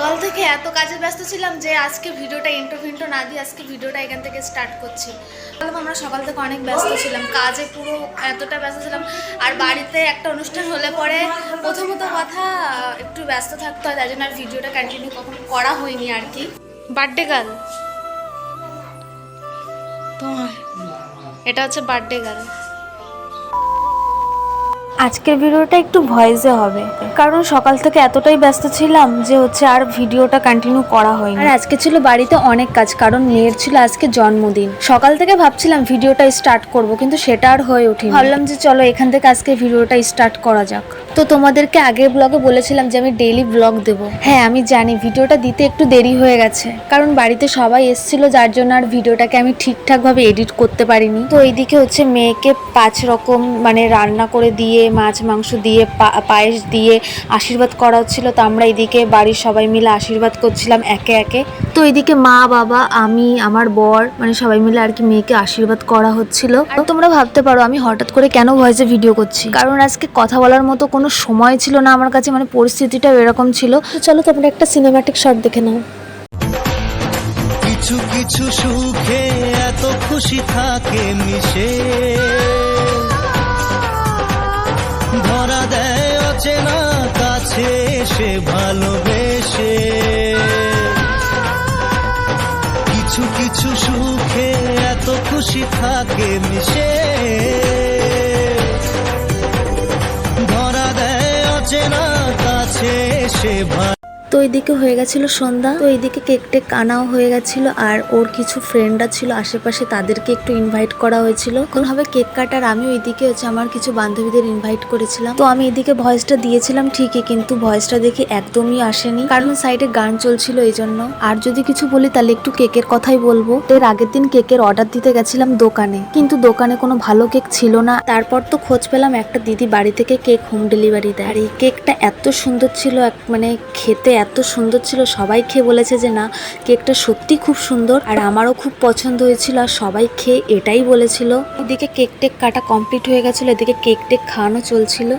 সকাল থেকে এত কাজে ব্যস্ত ছিলাম যে আজকে ভিডিওটা ইন্ট্রো না দিয়ে আজকে ভিডিওটা এখান থেকে স্টার্ট করছি। আমরা সকাল থেকে অনেক ব্যস্ত ছিলাম, কাজে পুরো এতটা ব্যস্ত ছিলাম। আর বাড়িতে একটা অনুষ্ঠান হলে পরে প্রথমত কথা একটু ব্যস্ত থাকতে হয়, তাই জন্য আর ভিডিওটা কন্টিনিউ কখনো করা হয়নি আর কি। বার্থডে গার্ল তোমার, এটা হচ্ছে বার্থডে গার্ল। আজকের ভিডিওটা একটু ভয়েসে হবে, কারণ সকাল থেকে এতটাই ব্যস্ত ছিলাম যে আর ভিডিওটা কন্টিনিউ করা হয়নি। আর আজকে ছিল বাড়িতে অনেক কাজ, কারণ মেয়ের ছিল আজকে জন্মদিন। সকাল থেকে ভাবছিলাম ভিডিওটা স্টার্ট করব, কিন্তু সেটা আর হয়ে ওঠেনি। ভাবলাম যে চলো এখান থেকে আজকে ভিডিওটা স্টার্ট করা যাক। তো তোমাদেরকে আগের ব্লগে বলেছিলাম যে আমি ডেইলি ব্লগ দেবো। হ্যাঁ আমি জানি ভিডিওটা দিতে একটু দেরি হয়ে গেছে, কারণ বাড়িতে সবাই এসেছিল, যার জন্য আর ভিডিওটাকে আমি ঠিকঠাকভাবে এডিট করতে পারিনি। তো এইদিকে মেয়েকে 5 রকম রান্না করে দিয়ে, মাছ মাংস দিয়ে, পায়েস দিয়ে আশীর্বাদ করা হচ্ছিল। তো আমরা এদিকে বাড়ির সবাই মিলে আশীর্বাদ করছিলাম একে একে। তো এদিকে মা, বাবা, আমি, আমার বর সবাই মিলে আর কি মেয়েকে আশীর্বাদ করা হচ্ছিল। আর তোমরা ভাবতে পারো আমি হঠাৎ করে কেন ভয়েসে ভিডিও করছি, কারণ আজকে কথা বলার মতো কোনো সময় ছিল না আমার কাছে, পরিস্থিতিটাও এরকম ছিল। তো চলো তোমরা একটা সিনেম্যাটিক শট দেখে নাও। কিছু কিছু সুখে এত খুশি থাকে মিশে, ধরা দেয় অচেনা কাছে সে ভালোবেসে। কিছু কিছু সুখে এত খুশি থাকে মিশে, ধরা দেয় অচেনা কাছে সে ভালো। তো এইদিকে হয়ে গেছিল সন্ধ্যা। তো এইদিকে কেক টেক আনাও হয়ে গেছিল, আর ওর কিছু ফ্রেন্ডরা ছিল আশেপাশে, তাদেরকে একটু ইনভাইট করা হয়েছিল। কোনোভাবে কেক কাটার আমি ওইদিকে আমার কিছু বান্ধবীদের ইনভাইট করেছিলাম। তো আমি এদিকে ভয়েসটা দিয়েছিলাম ঠিকই, কিন্তু ভয়েসটা দেখে একদমই আসেনি, কারণ সাইডে গান চলছিল এই জন্য। আর যদি কিছু বলি তাহলে একটু কেকের কথাই বলবো। এর আগের দিন কেকের অর্ডার দিতে গেছিলাম দোকানে, কিন্তু দোকানে কোনো ভালো কেক ছিল না। তারপর তো খোঁজ পেলাম একটা দিদি বাড়ি থেকে কেক হোম ডেলিভারি দেয়। আর এই কেকটা এত সুন্দর ছিল, খেতে এত সুন্দর ছিল, সবাই খেয়ে বলেছে যে না কেকটা সত্যি খুব সুন্দর। আর আমারও খুব পছন্দ হয়েছিল, আর সবাই খেয়ে এটাই বলেছিল। ওদিকে কেক টেক কাটা কমপ্লিট হয়ে গেছিল, এদিকে কেক টেক খাওয়ানো চলছিল।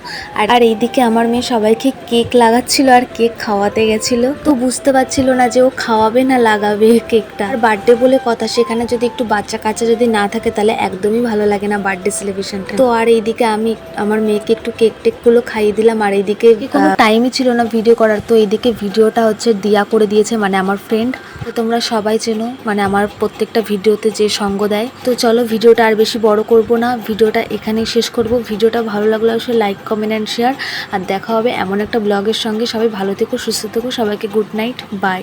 আর এইদিকে আমার মেয়ে সবাইকে কেক লাগাচ্ছিল আর কেক খাওয়াতে গেছিল। তো বুঝতে পারছিল না যে ও খাওয়াবে না লাগাবে কেকটা। আর বার্থডে বলে কথা, সেখানে যদি একটু বাচ্চা কাচ্চা যদি না থাকে তাহলে একদমই ভালো লাগে না বার্থডে সেলিব্রেশনটা। তো আর এইদিকে আমি আমার মেয়েকে একটু কেক টেক গুলো খাইয়ে দিলাম। আর এইদিকে কোনো টাইমই ছিল না ভিডিও করার। তো এইদিকে ভিডিওটা দিয়া করে দিয়েছে, আমার ফ্রেন্ড। তো তোমরা সবাই চেনো, আমার প্রত্যেকটা ভিডিওতে যে সঙ্গ দেয়। তো চলো ভিডিওটা আর বেশি বড় করব না, ভিডিওটা এখানেই শেষ করব। ভিডিওটা ভালো লাগলে অবশ্যই লাইক, কমেন্ট অ্যান্ড শেয়ার। আর দেখা হবে এমন একটা ব্লগের সঙ্গে। সবাই ভালো থেকো, সুস্থ থেকো, সবাইকে গুড নাইট, বাই।